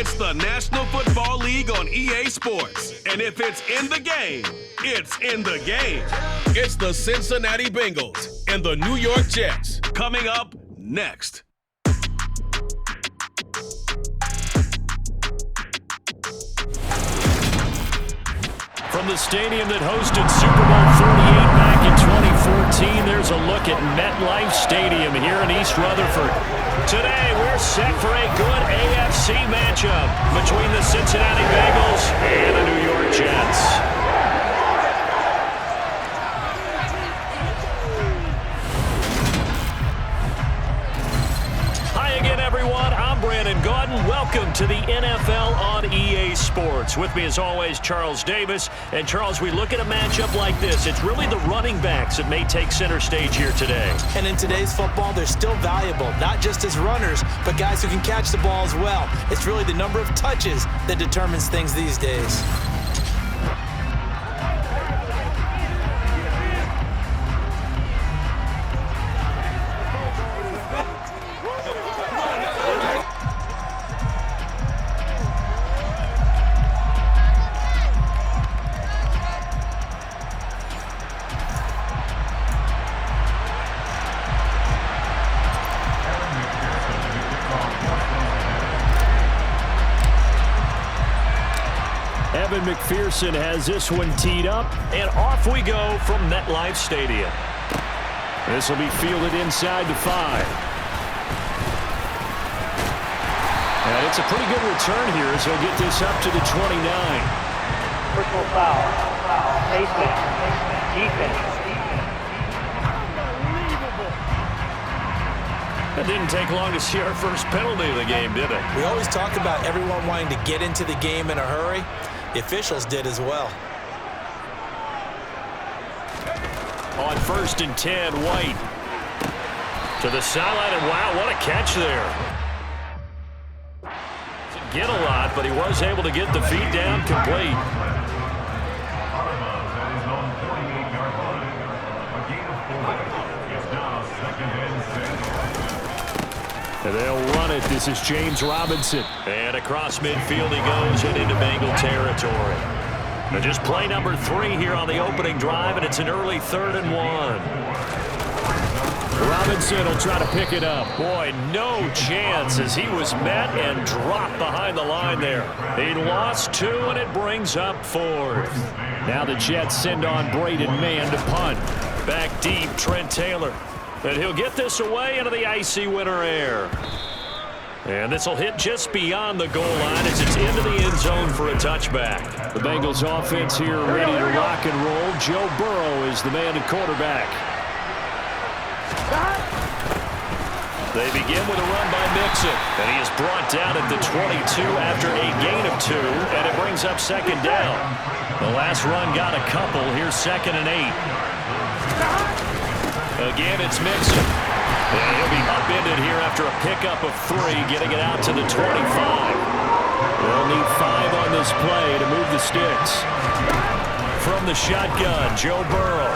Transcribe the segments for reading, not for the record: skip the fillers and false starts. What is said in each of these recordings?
It's the National Football League on EA Sports. And if it's in the game, it's in the game. It's the Cincinnati Bengals and the New York Jets. Coming up next. From the stadium that hosted Super Bowl 48 back in 2014, there's a look at MetLife Stadium here in East Rutherford. Today, we're set for a good AFC matchup between the Cincinnati Bengals and the New York Jets. Welcome to the NFL on EA Sports. With me as always, Charles Davis. And Charles, we look at a matchup like this. It's really the running backs that may take center stage here today. And in today's football, they're still valuable, not just as runners, but guys who can catch the ball as well. It's really the number of touches that determines things these days. McPherson has this one teed up, and off we go from MetLife Stadium. This will be fielded inside the 5. And it's a pretty good return here as he'll get this up to the 29. Personal foul. Basement. Defense. It didn't take long to see our first penalty of the game, did it? We always talk about everyone wanting to get into the game in a hurry. The officials did as well. On 1st and 10, White. To the sideline, and wow, what a catch there. Didn't get a lot, but he was able to get the feet down complete. And they'll run it. This is James Robinson. And across midfield he goes and into Bengal territory. And just play number 3 here on the opening drive, and it's an early 3rd and 1. Robinson will try to pick it up. Boy, no chance as he was met and dropped behind the line there. He lost 2, and it brings up 4th. Now the Jets send on Braden Mann to punt. Back deep, Trent Taylor. And he'll get this away into the icy winter air. And this will hit just beyond the goal line as it's into the end zone for a touchback. The Bengals offense here ready to rock and roll. Joe Burrow is the man at quarterback. They begin with a run by Mixon. And he is brought down at the 22 after a gain of 2. And it brings up 2nd down. The last run got a couple. Here's 2nd and 8. Again, it's Mixon. And he'll be upended here after a pickup of 3, getting it out to the 25. They'll need 5 on this play to move the sticks. From the shotgun, Joe Burrow.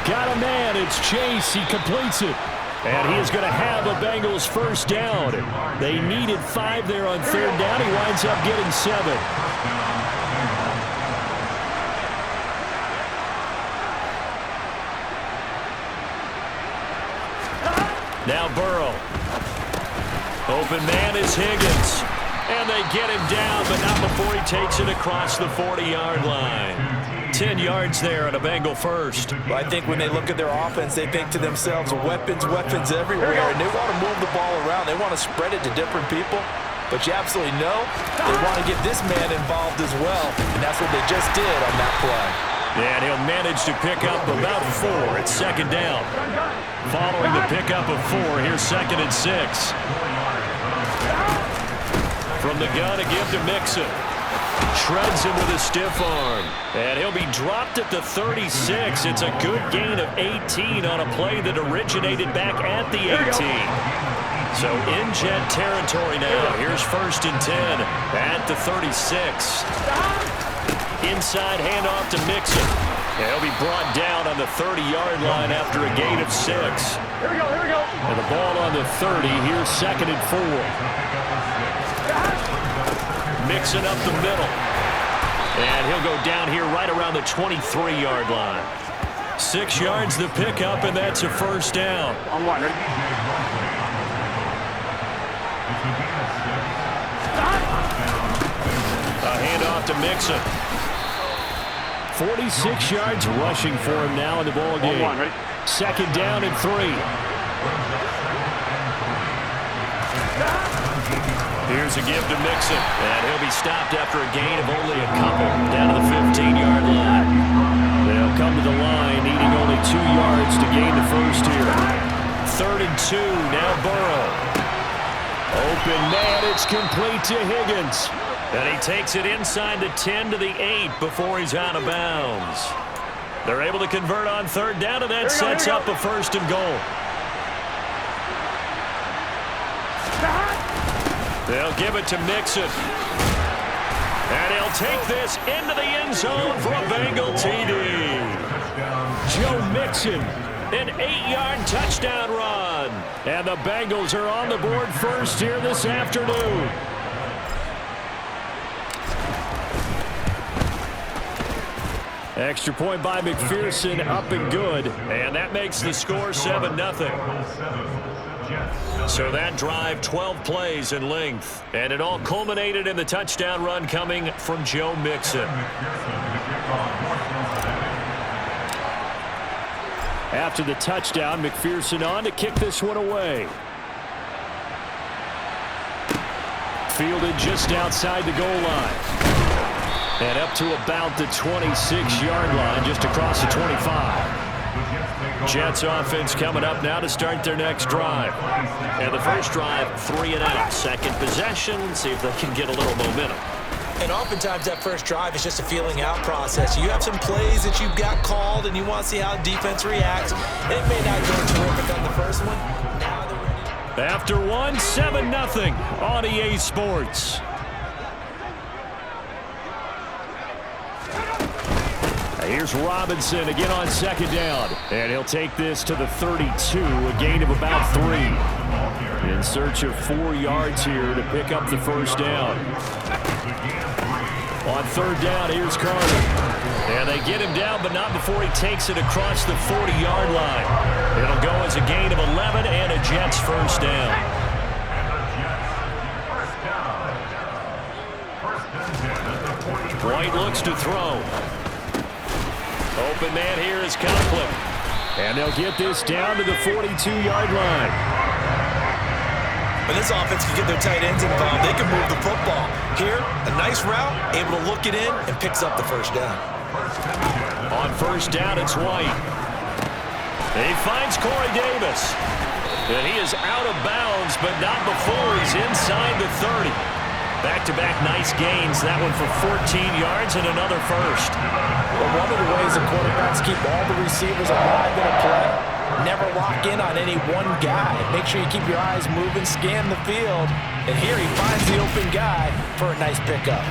Got a man, it's Chase, he completes it. And he is going to have a Bengals 1st down. They needed 5 there on 3rd down. He winds up getting 7. Now Burrow. Open man is Higgins. And they get him down, but not before he takes it across the 40-yard line. 10 yards there and a Bengal 1st. Well, I think when they look at their offense, they think to themselves, weapons everywhere. And they want to move the ball around. They want to spread it to different people. But you absolutely know they want to get this man involved as well. And that's what they just did on that play. And he'll manage to pick up about 4. It's 2nd down. Following the pickup of 4, here's 2nd and 6. From the gun, a give to Mixon. Shreds him with a stiff arm. And he'll be dropped at the 36. It's a good gain of 18 on a play that originated back at the 18. So in Jet territory now. Here's 1st and 10 at the 36. Inside handoff to Mixon. And he'll be brought down on the 30-yard line after a gain of 6. Here we go. And the ball on the 30. Here's 2nd and 4. mixing up the middle. And he'll go down here right around the 23-yard line. 6 yards the pickup, and that's a first down. On one. Ready? A handoff to Mixon. 46 yards rushing for him now in the ball game. On one. Ready? Second down and 3. Here's a give to Mixon, and he'll be stopped after a gain of only a couple down to the 15-yard line. They'll come to the line needing only 2 yards to gain the first here. 3rd and 2, now Burrow. Open man, it's complete to Higgins. And he takes it inside the 10 to the 8 before he's out of bounds. They're able to convert on 3rd down, and that sets up a 1st and goal. They'll give it to Mixon. And he'll take this into the end zone for a Bengal TD. Joe Mixon, an 8-yard touchdown run. And the Bengals are on the board first here this afternoon. Extra point by McPherson, up and good. And that makes the score 7-0. So that drive, 12 plays in length. And it all culminated in the touchdown run coming from Joe Mixon. After the touchdown, McPherson on to kick this one away. Fielded just outside the goal line. And up to about the 26-yard line, just across the 25. Jets offense coming up now to start their next drive. And the first drive, 3 and out. Second possession, see if they can get a little momentum. And oftentimes that first drive is just a feeling out process. You have some plays that you've got called and you want to see how defense reacts. It may not go terrific on the first one. Now they're ready. After one, 7-0 on EA Sports. Here's Robinson again on 2nd down. And he'll take this to the 32, a gain of about 3. In search of 4 yards here to pick up the first down. On 3rd down, here's Carter. And they get him down, but not before he takes it across the 40-yard line. It'll go as a gain of 11 and a Jets first down. White looks to throw. Open man here is Conklin. And they'll get this down to the 42-yard line. When this offense can get their tight ends involved, they can move the football. Here, a nice route, able to look it in, and picks up the first down. On 1st down, it's White. He finds Corey Davis. And he is out of bounds, but not before he's inside the 30. Back-to-back nice gains. That one for 14 yards and another first. Well, one of the ways the quarterbacks keep all the receivers alive in a play, never lock in on any one guy. Make sure you keep your eyes moving, scan the field. And here he finds the open guy for a nice pickup.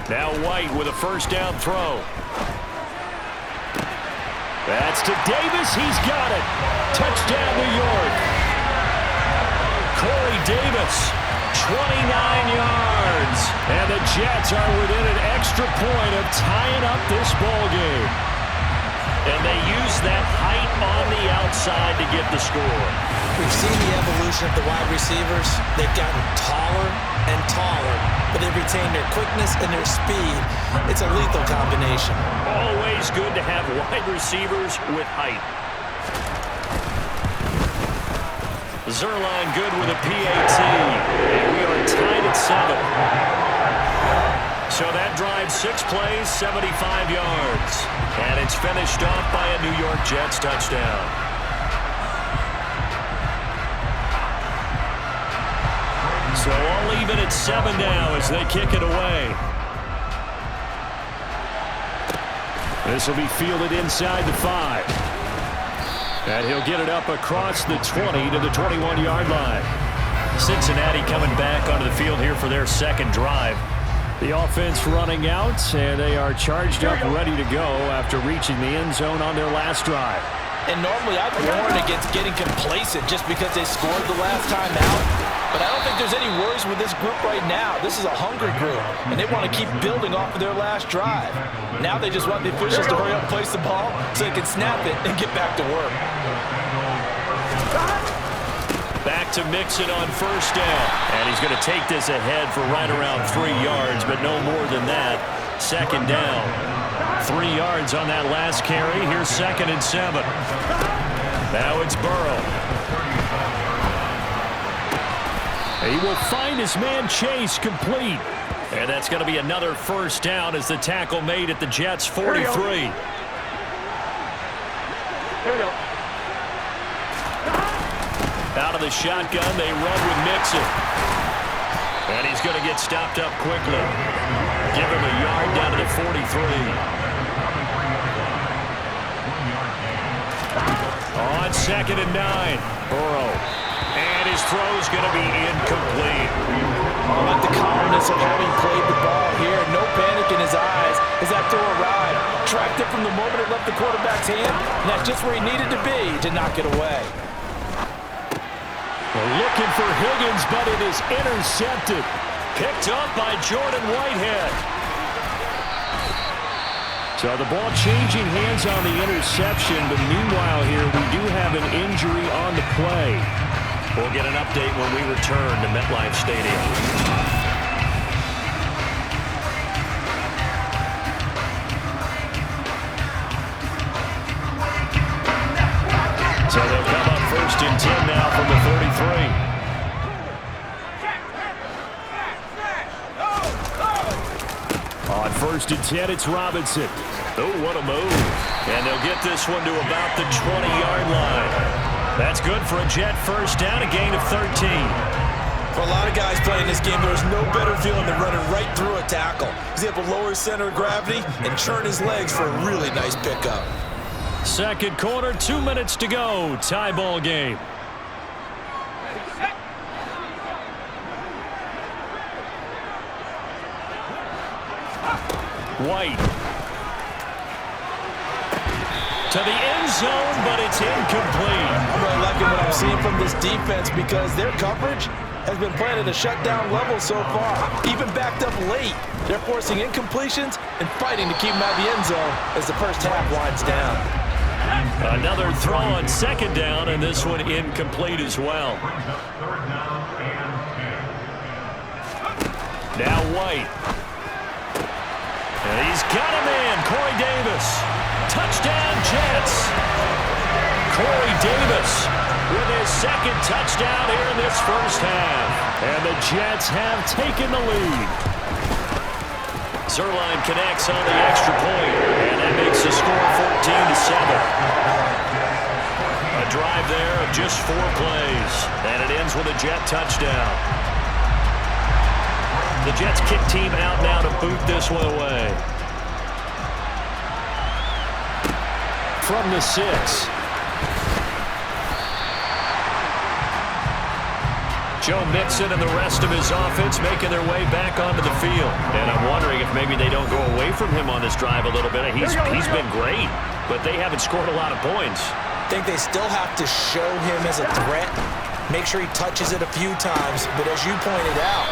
Now White with a first down throw. That's to Davis. He's got it. Touchdown, New York. Corey Davis, 29 yards. And the Jets are within an extra point of tying up this ball game. And they use that height on the outside to get the score. We've seen the evolution of the wide receivers. They've gotten taller and taller, but they've retained their quickness and their speed. It's a lethal combination. Always good to have wide receivers with height. Zerline good with a PAT. And we are tied at 7. So that drive, 6 plays, 75 yards. And it's finished off by a New York Jets touchdown. So all even at 7 now as they kick it away. This will be fielded inside the 5. And he'll get it up across the 20 to the 21-yard line. Cincinnati coming back onto the field here for their second drive. The offense running out, and they are charged up, ready to go after reaching the end zone on their last drive. And normally I'd warn against getting complacent just because they scored the last time out. But I don't think there's any worries with this group right now. This is a hungry group, and they want to keep building off of their last drive. Now they just want the officials to hurry up and place the ball so they can snap it and get back to work. Back to Mixon on first down. And he's going to take this ahead for right around 3 yards, but no more than that. Second down. 3 yards on that last carry. Here's 2nd and 7. Now it's Burrow. He will find his man Chase complete. And that's going to be another first down as the tackle made at the Jets' 43. Here we go. Out of the shotgun, they run with Mixon. And he's going to get stopped up quickly. Give him a yard down to the 43. On 2nd and 9, Burrow. And his throw's going to be incomplete. I like the calmness of how he played the ball here. No panic in his eyes as that throw arrived. Tracked it from the moment it left the quarterback's hand, and that's just where he needed to be to knock it away. They're looking for Higgins, but it is intercepted. Picked up by Jordan Whitehead. So the ball changing hands on the interception, but meanwhile here we do have an injury on the play. We'll get an update when we return to MetLife Stadium. So they'll come up 1st and 10 now from the 33. On 1st and 10, it's Robinson. Oh, what a move. And they'll get this one to about the 20-yard line. That's good for a Jet first down, a gain of 13. For a lot of guys playing this game, there's no better feeling than running right through a tackle. He's able to lower his center of gravity and churn his legs for a really nice pickup. Second quarter, 2 minutes to go. Tie ball game. White. To the end zone, but it's incomplete. I'm really liking what I'm seeing from this defense because their coverage has been playing at a shutdown level so far. Even backed up late, they're forcing incompletions and fighting to keep them out of the end zone as the first half winds down. Another throw on 2nd down, and this one incomplete as well. Now White. And he's got a man, Corey Davis. Touchdown, Jets. Corey Davis with his 2nd touchdown here in this first half. And the Jets have taken the lead. Zerline connects on the extra point, and that makes the score 14-7. A drive there of just 4 plays, and it ends with a Jet touchdown. The Jets kick team out now to boot this one away. From the 6. Joe Mixon and the rest of his offense making their way back onto the field. And I'm wondering if maybe they don't go away from him on this drive a little bit. He's been great, but they haven't scored a lot of points. I think they still have to show him as a threat. Make sure he touches it a few times. But as you pointed out,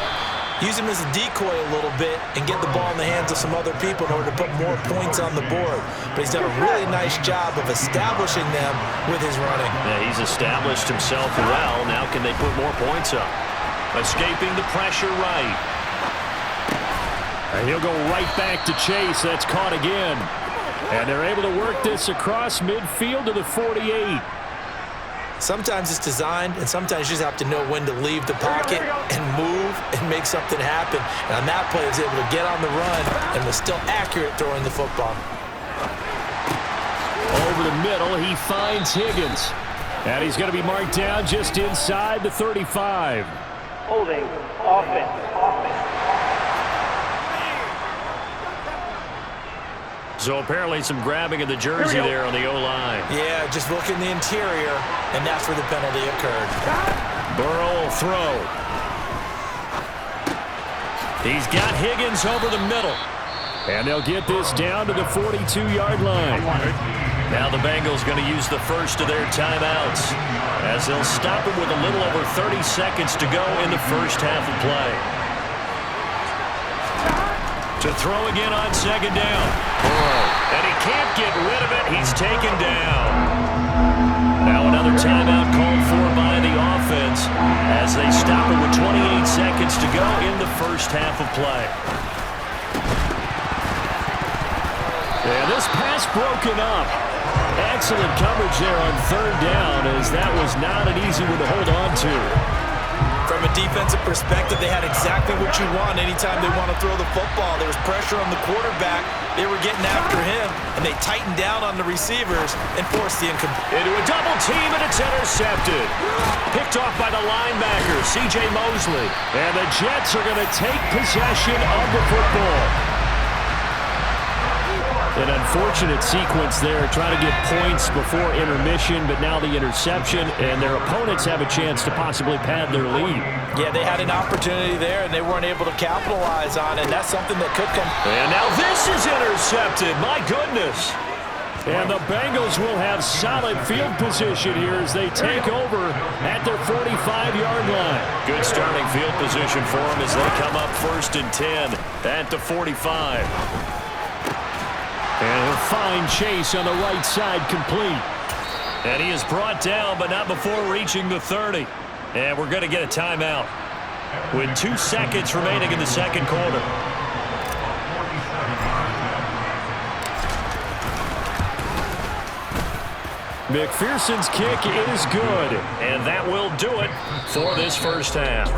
use him as a decoy a little bit and get the ball in the hands of some other people in order to put more points on the board. But he's done a really nice job of establishing them with his running. Yeah, he's established himself well. Now can they put more points up? Escaping the pressure right. And he'll go right back to Chase. That's caught again. And they're able to work this across midfield to the 48. Sometimes it's designed, and sometimes you just have to know when to leave the pocket and move and make something happen. And on that play, he was able to get on the run and was still accurate throwing the football. Over the middle, he finds Higgins. And he's going to be marked down just inside the 35. Holding. Offense. So apparently some grabbing of the jersey there on the O-line. Yeah, just look in the interior, and that's where the penalty occurred. Burrow will throw. He's got Higgins over the middle. And they'll get this down to the 42-yard line. Now the Bengals going to use the first of their timeouts as they'll stop it with a little over 30 seconds to go in the first half of play. To throw again on second down. And he can't get rid of it. He's taken down. Now another timeout called for by the offense as they stop it with 28 seconds to go in the first half of play. And this pass broken up. Excellent coverage there on third down as that was not an easy one to hold on to. From a defensive perspective, they had exactly what you want anytime they want to throw the football. There was pressure on the quarterback. They were getting after him, and they tightened down on the receivers and forced the incomplete. Into a double team, and it's intercepted. Picked off by the linebacker, C.J. Mosley. And the Jets are going to take possession of the football. An unfortunate sequence there, trying to get points before intermission, but now the interception, and their opponents have a chance to possibly pad their lead. Yeah, they had an opportunity there, and they weren't able to capitalize on it, and that's something that could come. And now this is intercepted. My goodness. And the Bengals will have solid field position here as they take over at their 45-yard line. Good starting field position for them as they come up 1st and 10 at the 45. And a fine chase on the right side complete. And he is brought down, but not before reaching the 30. And we're going to get a timeout with 2 seconds remaining in the second quarter. McPherson's kick is good, and that will do it for this first half.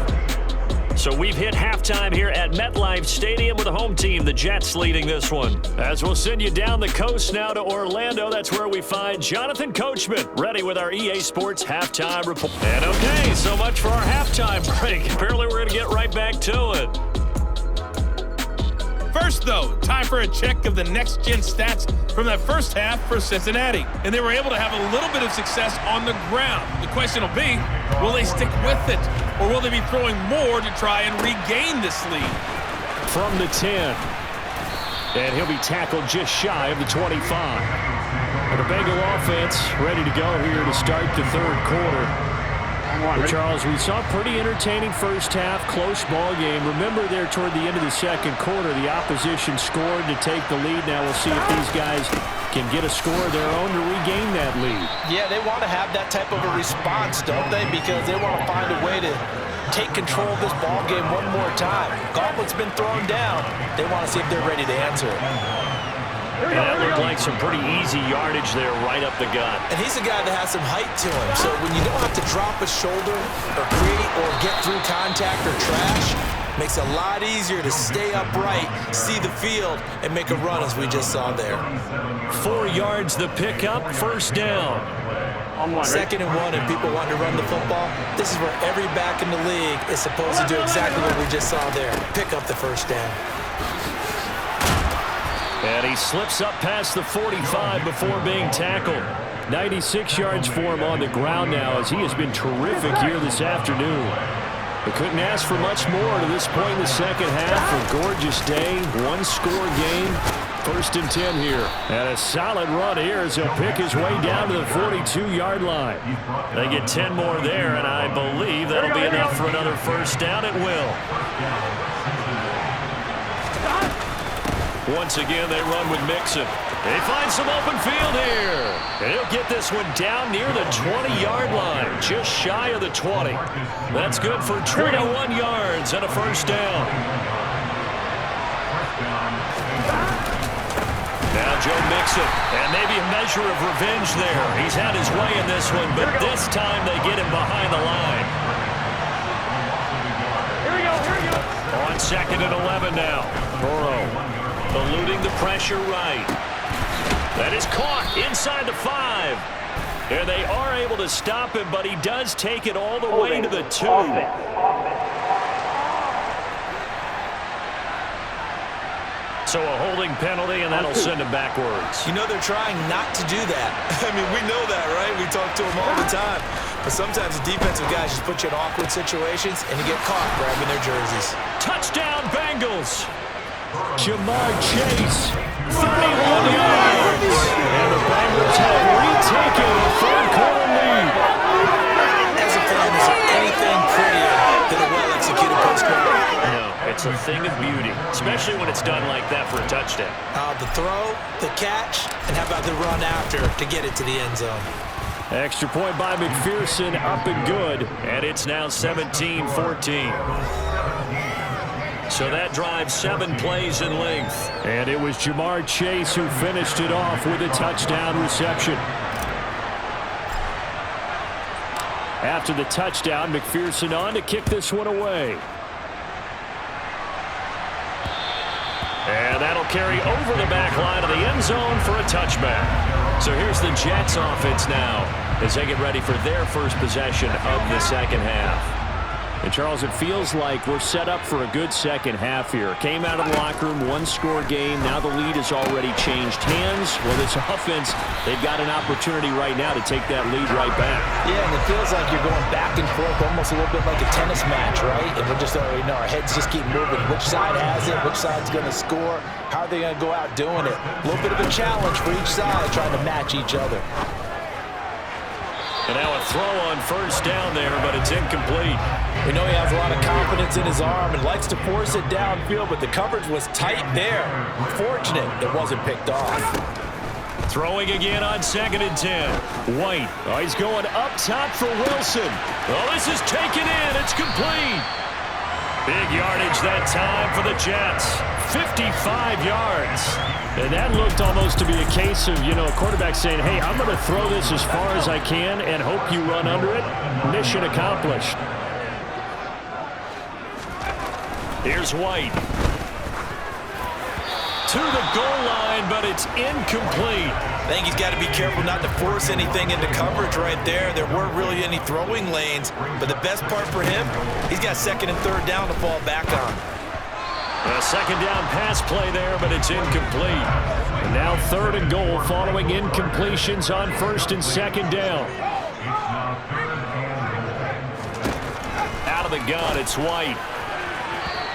So we've hit halftime here at MetLife Stadium with the home team, the Jets, leading this one. As we'll send you down the coast now to Orlando, that's where we find Jonathan Coachman, ready with our EA Sports halftime report. And okay, so much for our halftime break. Apparently we're going to get right back to it. First, though, time for a check of the next-gen stats from that first half for Cincinnati. And they were able to have a little bit of success on the ground. The question will be, will they stick with it? Or will they be throwing more to try and regain this lead? From the 10. And he'll be tackled just shy of the 25. And the Bengal offense ready to go here to start the third quarter. Well, Charles, we saw a pretty entertaining first half, close ball game. Remember there toward the end of the second quarter, the opposition scored to take the lead. Now we'll see if these guys can get a score of their own to regain that lead. Yeah, they want to have that type of a response, don't they? Because they want to find a way to take control of this ball game one more time. Gauntlet's been thrown down. They want to see if they're ready to answer it. And that looked like some pretty easy yardage there right up the gut. And he's a guy that has some height to him. So when you don't have to drop a shoulder or create or get through contact or trash, makes it a lot easier to stay upright, see the field, and make a run as we just saw there. 4 yards the pickup, first down. 2nd and 1, and people want to run the football. This is where every back in the league is supposed to do exactly what we just saw there. Pick up the first down. And he slips up past the 45 before being tackled. 96 yards for him on the ground now as he has been terrific here this afternoon. We couldn't ask for much more to this point in the second half. A gorgeous day, one-score game. 1st and 10 here. And a solid run here as he'll pick his way down to the 42-yard line. They get 10 more there, and I believe that'll be enough for another first down. It will. Once again, they run with Mixon. They find some open field here. And he'll get this one down near the 20-yard line, just shy of the 20. That's good for 21 yards and a first down. Now Joe Mixon, and maybe a measure of revenge there. He's had his way in this one, but this time they get him behind the line. Here we go. On 2nd and 11 now. Burrow eluding the pressure right. That is caught inside the 5. And they are able to stop him, but he does take it all the way to the 2. So a holding penalty, and that'll send him backwards. You know they're trying not to do that. I mean, we know that, right? We talk to them all the time. But sometimes the defensive guys just put you in awkward situations, and you get caught grabbing their jerseys. Touchdown, Bengals. Jamar Chase, 31 yards. And the Bengals have retaken a third-quarter lead. As a fan, is there anything prettier than a well-executed postcard? No, it's a thing of beauty, especially when it's done like that for a touchdown. The throw, the catch, and how about the run after to get it to the end zone? Extra point by McPherson, up and good, and it's now 17-14. So that drives 7 plays in length. And it was Jamar Chase who finished it off with a touchdown reception. After the touchdown, McPherson on to kick this one away. And that'll carry over the back line of the end zone for a touchback. So here's the Jets offense now as they get ready for their first possession of the second half. And, Charles, it feels like we're set up for a good second half here. Came out of the locker room, one-score game. Now the lead has already changed hands. Well, this offense, they've got an opportunity right now to take that lead right back. Yeah, and it feels like you're going back and forth almost a little bit like a tennis match, right? And we're just already know our heads just keep moving. Which side has it? Which side's going to score? How are they going to go out doing it? A little bit of a challenge for each side trying to match each other. And now a throw on first down there, but it's incomplete. We know he has a lot of confidence in his arm and likes to force it downfield, but the coverage was tight there. Fortunate it wasn't picked off. Throwing again on 2nd and 10. White. Oh, he's going up top for Wilson. Oh, this is taken in. It's complete. Big yardage that time for the Jets. 55 yards. And that looked almost to be a case of, a quarterback saying, hey, I'm going to throw this as far as I can and hope you run under it. Mission accomplished. Here's White. To the goal line, but it's incomplete. I think he's got to be careful not to force anything into coverage right there. There weren't really any throwing lanes, but the best part for him, he's got 2nd and 3rd down to fall back on. A 2nd down pass play there, but it's incomplete. And now 3rd and goal following incompletions on 1st and 2nd down. Out of the gun, it's White.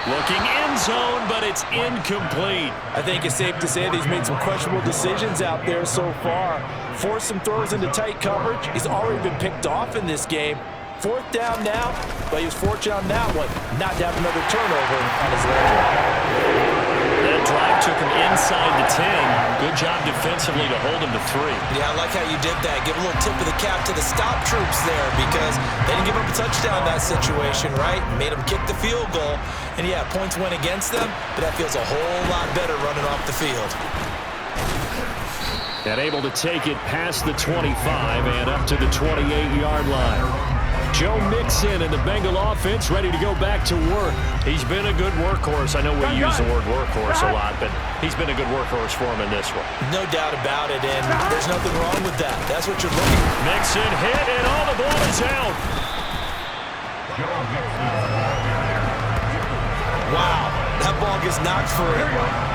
Looking end zone, but it's incomplete. I think it's safe to say that he's made some questionable decisions out there so far. Forced some throws into tight coverage. He's already been picked off in this game. 4th down now, but he was fortunate on that one not to have another turnover on his leg. That drive took him inside the 10. Good job defensively to hold him to 3. Yeah, I like how you did that. Give a little tip of the cap to the stop troops there because they didn't give up a touchdown in that situation, right? Made them kick the field goal. And, yeah, points went against them, but that feels a whole lot better running off the field. And able to take it past the 25 and up to the 28-yard line. Joe Mixon and the Bengal offense ready to go back to work. He's been a good workhorse. I know we use the word workhorse a lot, but he's been a good workhorse for him in this one. No doubt about it, and there's nothing wrong with that. That's what you're looking for. Mixon hit, and all the ball is out. Wow, that ball gets knocked free,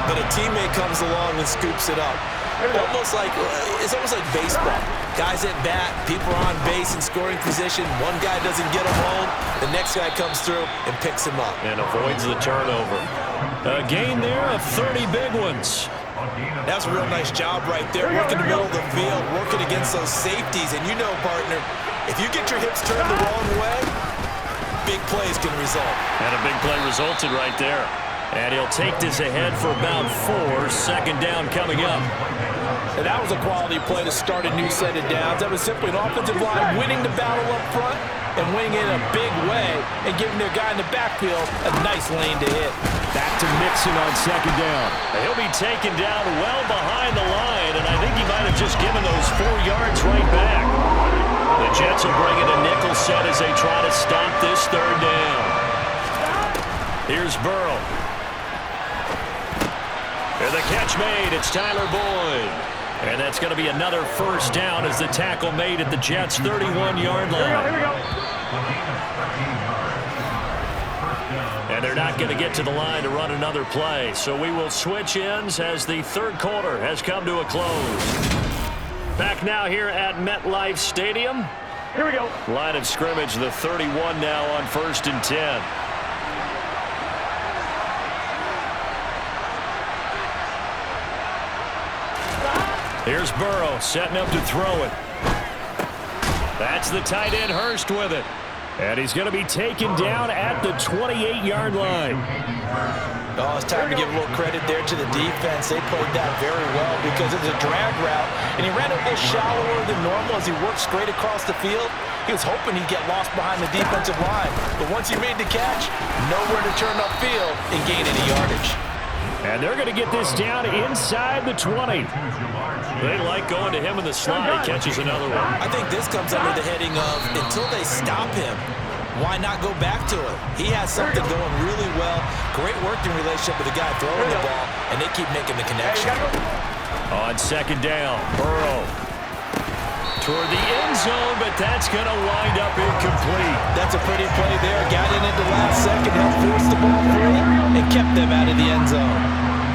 but a teammate comes along and scoops it up. It's almost like baseball. Guys at bat, people are on base in scoring position. One guy doesn't get him home. The next guy comes through and picks him up. And avoids the turnover. A gain there of 30 big ones. That's a real nice job right there. Working the middle of the field, working against those safeties. And you know, partner, if you get your hips turned the wrong way, big plays can result. And a big play resulted right there. And he'll take this ahead for about 4. 2nd down coming up. And that was a quality play to start a new set of downs. That was simply an offensive line winning the battle up front and winning it in a big way and giving their guy in the backfield a nice lane to hit. Back to Mixon on 2nd down. He'll be taken down well behind the line, and I think he might have just given those 4 yards right back. The Jets will bring in a nickel set as they try to stop this 3rd down. Here's Burrow. And the catch made. It's Tyler Boyd. And that's going to be another 1st down as the tackle made at the Jets' 31-yard line. Here we go. And they're not going to get to the line to run another play. So we will switch ends as the 3rd quarter has come to a close. Back now here at MetLife Stadium. Here we go. Line of scrimmage, the 31 now on 1st and 10. Here's Burrow setting up to throw it. That's the tight end Hurst with it. And he's going to be taken down at the 28-yard line. Oh, it's time to give a little credit there to the defense. They played that very well because it was a drag route, and he ran a little shallower than normal as he worked straight across the field. He was hoping he'd get lost behind the defensive line, but once he made the catch, nowhere to turn upfield and gain any yardage. And they're going to get this down inside the 20. They like going to him in the slot. He catches another one. I think this comes under the heading of until they stop him, why not go back to him? He has something going really well. Great working relationship with the guy throwing the ball, and they keep making the connection. On 2nd down, Burrow toward the end zone, but that's going to wind up incomplete. That's a pretty play there. Got in at the last second, helped force the ball free, and kept them out of the end zone.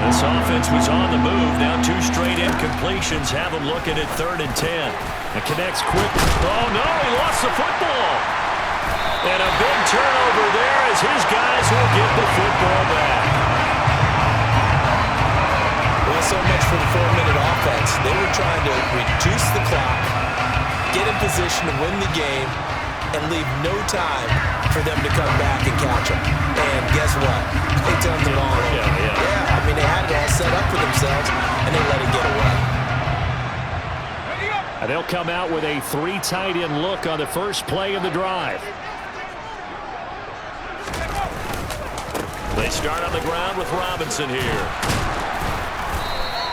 This offense was on the move. Now 2 straight incompletions have them looking at 3rd and 10. It connects quick. Oh, no, he lost the football. And a big turnover there as his guys will get the football back. Well, so much for the 4-minute offense. They were trying to reduce the clock, get in position to win the game, and leave no time for them to come back and catch them. And guess what? They turned the ball over. Yeah, I mean, they had it all set up for themselves, and they let it get away. And they'll come out with a 3 tight end look on the first play of the drive. They start on the ground with Robinson here.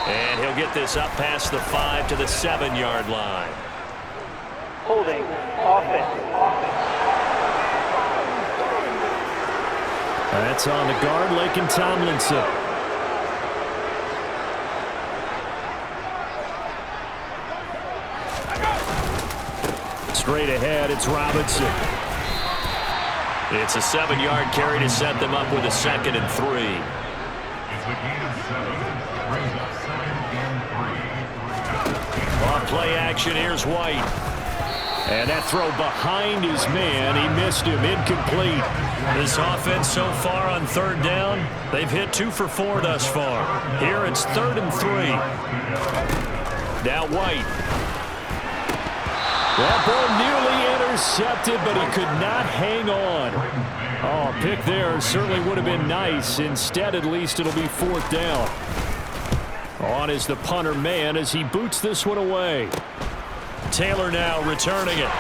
And he'll get this up past the 5 to the 7-yard line. Holding. Offense. That's on the guard, Laken Tomlinson. Straight ahead, it's Robinson. It's a 7-yard carry to set them up with a 2nd and 3. On play action, here's White. And that throw behind his man, he missed him, incomplete. This offense so far on 3rd down, they've hit 2 for 4 thus far. Here it's 3rd and 3. Now White. That ball nearly intercepted, but he could not hang on. Oh, a pick there certainly would have been nice. Instead, at least it'll be 4th down. On is the punter man as he boots this one away. Taylor now returning it.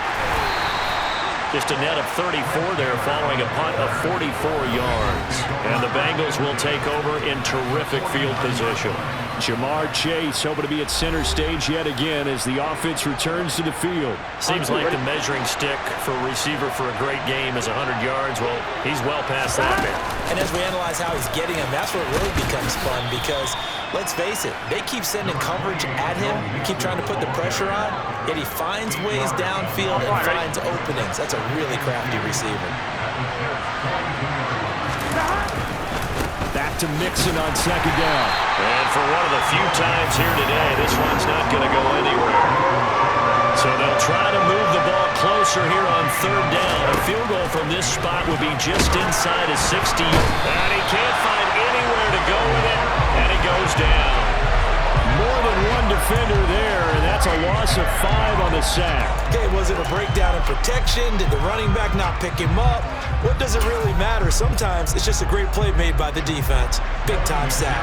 Just a net of 34 there following a punt of 44 yards. And the Bengals will take over in terrific field position. Jamar Chase hoping to be at center stage yet again as the offense returns to the field. Seems like the measuring stick for a receiver for a great game is 100 yards. Well, he's well past that man. And as we analyze how he's getting him, that's where it really becomes fun because, let's face it, they keep sending coverage at him, keep trying to put the pressure on, yet he finds ways downfield and finds openings. That's a really crafty receiver. Back to Mixon on 2nd down. And for one of the few times here today, this one's not going to go anywhere. So they'll try to move the ball closer here on 3rd down. A field goal from this spot would be just inside his 60. And he can't find anywhere to go with it, and he goes down. More than one defender there, and that's a loss of 5 on the sack. Okay, was it a breakdown in protection? Did the running back not pick him up? What does it really matter? Sometimes it's just a great play made by the defense. Big-time sack.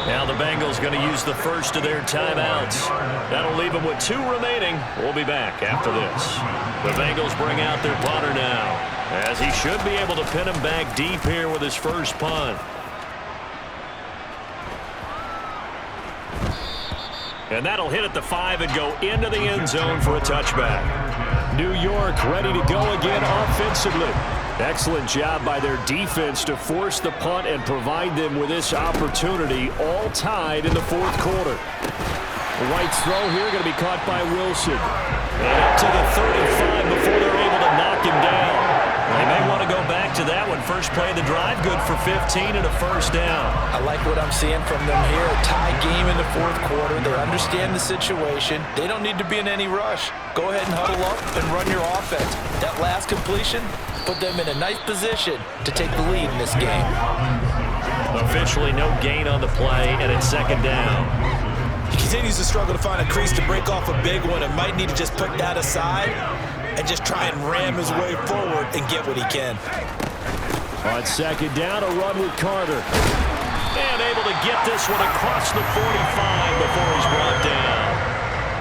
Now the Bengals going to use the first of their timeouts. That'll leave them with 2 remaining. We'll be back after this. The Bengals bring out their punter now, as he should be able to pin him back deep here with his first punt. And that'll hit at the 5 and go into the end zone for a touchback. New York ready to go again offensively. Excellent job by their defense to force the punt and provide them with this opportunity, all tied in the 4th quarter. White's throw here going to be caught by Wilson. And up to the 35 before they're able to knock him down. They may want to go back back to that one. First play of the drive, good for 15 and a first down. I like what I'm seeing from them here. A tie game in the fourth quarter. They understand the situation. They don't need to be in any rush. Go ahead and huddle up and run your offense. That last completion put them in a nice position to take the lead in this game. Officially no gain on the play, and it's second down. He continues to struggle to find a crease to break off a big one and might need to just put that aside and just try and ram his way forward and get what he can. On second down, a run with Carter. And able to get this one across the 45 before he's brought down.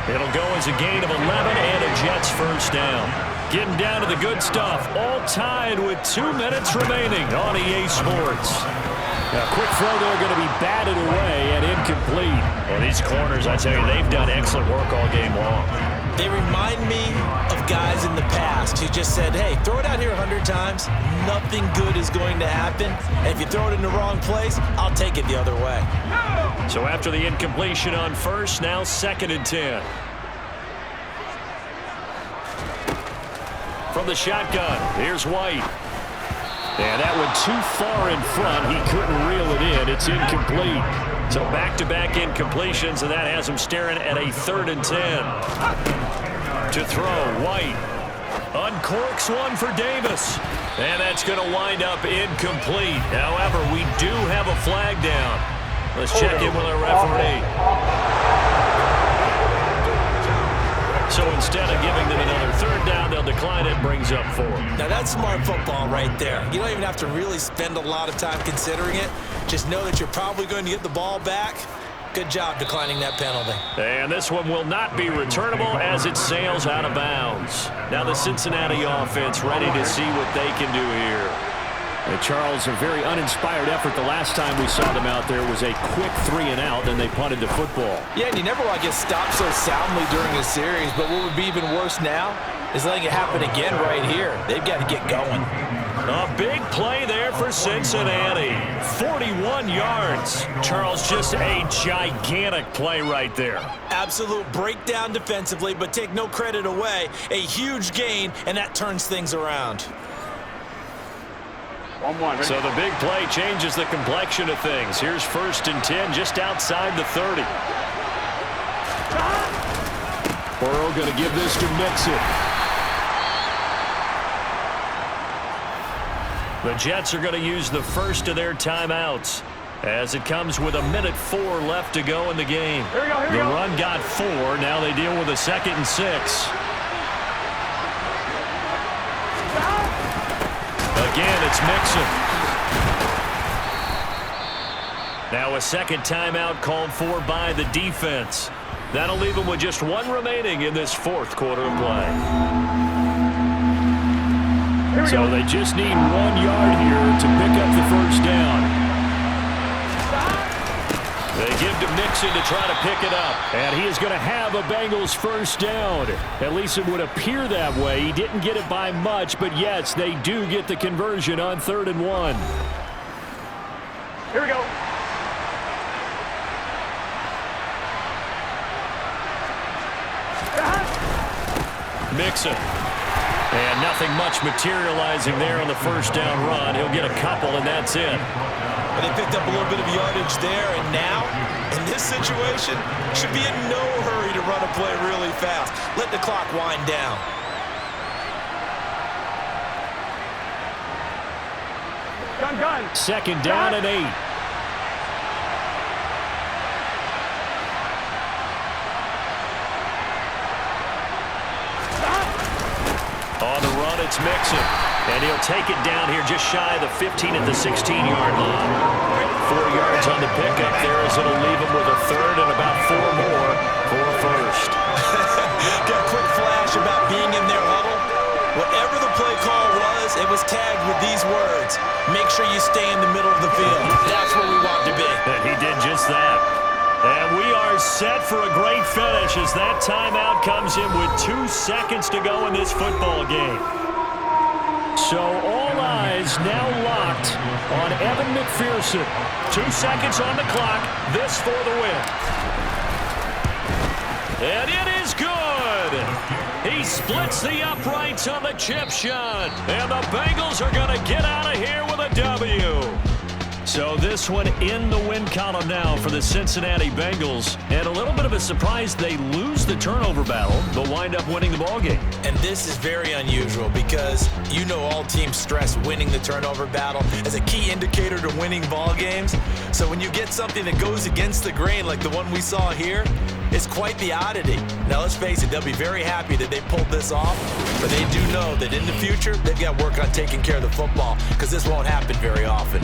It'll go as a gain of 11 and a Jets first down. Getting down to the good stuff, all tied with 2 minutes remaining on EA Sports. Now, quick throw there going to be batted away and incomplete. Well, these corners, I tell you, they've done excellent work all game long. They remind me of guys in the past who just said, hey, throw it out here 100 times. Nothing good is going to happen. And if you throw it in the wrong place, I'll take it the other way. So after the incompletion on first, now 2nd and 10. From the shotgun, here's White. And that one too far in front. He couldn't reel it in. It's incomplete. So back-to-back incompletions, and that has him staring at a 3rd and 10. To throw, White uncorks one for Davis. And that's going to wind up incomplete. However, we do have a flag down. Let's check in with our referee. So instead of giving them another 3rd down, they'll decline it. Brings up 4. Now that's smart football right there. You don't even have to really spend a lot of time considering it. Just know that you're probably going to get the ball back. Good job declining that penalty. And this one will not be returnable as it sails out of bounds. Now the Cincinnati offense ready to see what they can do here. Charles, a very uninspired effort. The last time we saw them out there was a quick 3 and out, then they punted the football. Yeah, and you never want to get stopped so soundly during a series, but what would be even worse now is letting it happen again right here. They've got to get going. A big play there for Cincinnati. 41 yards. Charles, just a gigantic play right there. Absolute breakdown defensively, but take no credit away. A huge gain, and that turns things around. So the big play changes the complexion of things. Here's 1st and 10 just outside the 30. Burrow going to give this to Mixon. The Jets are going to use the first of their timeouts as it comes with 1:04 left to go in the game. The run got 4. Now they deal with a 2nd and 6. Again, it's Mixon. Now a 2nd timeout called for by the defense. That'll leave them with just 1 remaining in this 4th quarter of play. So they just need 1 yard here to pick up the first down. They give to Mixon to try to pick it up. And he is going to have a Bengals first down. At least it would appear that way. He didn't get it by much, but yes, they do get the conversion on 3rd and 1. Here we go. Mixon. And nothing much materializing there on the first down run. He'll get a couple, and that's it. But they picked up a little bit of yardage there, and now, in this situation, should be in no hurry to run a play really fast. Let the clock wind down. Gun. 2nd down and 8. On the run, it's Mixon. And he'll take it down here just shy of the 15 at the 16-yard line. 4 yards on the pickup there as it'll leave him with a 3rd and about 4 more for a first. Got a quick flash about being in their huddle. Whatever the play call was, it was tagged with these words. Make sure you stay in the middle of the field. That's where we want to be. And he did just that. And we are set for a great finish as that timeout comes in with 2 seconds to go in this football game. So all eyes now locked on Evan McPherson. 2 seconds on the clock. This for the win. And it is good. He Splits the uprights on the chip shot. And the Bengals are going to get out of here with a W. So this one in the win column now for the Cincinnati Bengals. And a little bit of a surprise, they lose the turnover battle, but wind up winning the ballgame. And this is very unusual because you know all teams stress winning the turnover battle as a key indicator to winning ball games. So when you get something that goes against the grain like the one we saw here, it's quite the oddity. Now let's face it, they'll be very happy that they pulled this off, but they do know that in the future, they've got to work on taking care of the football because this won't happen very often.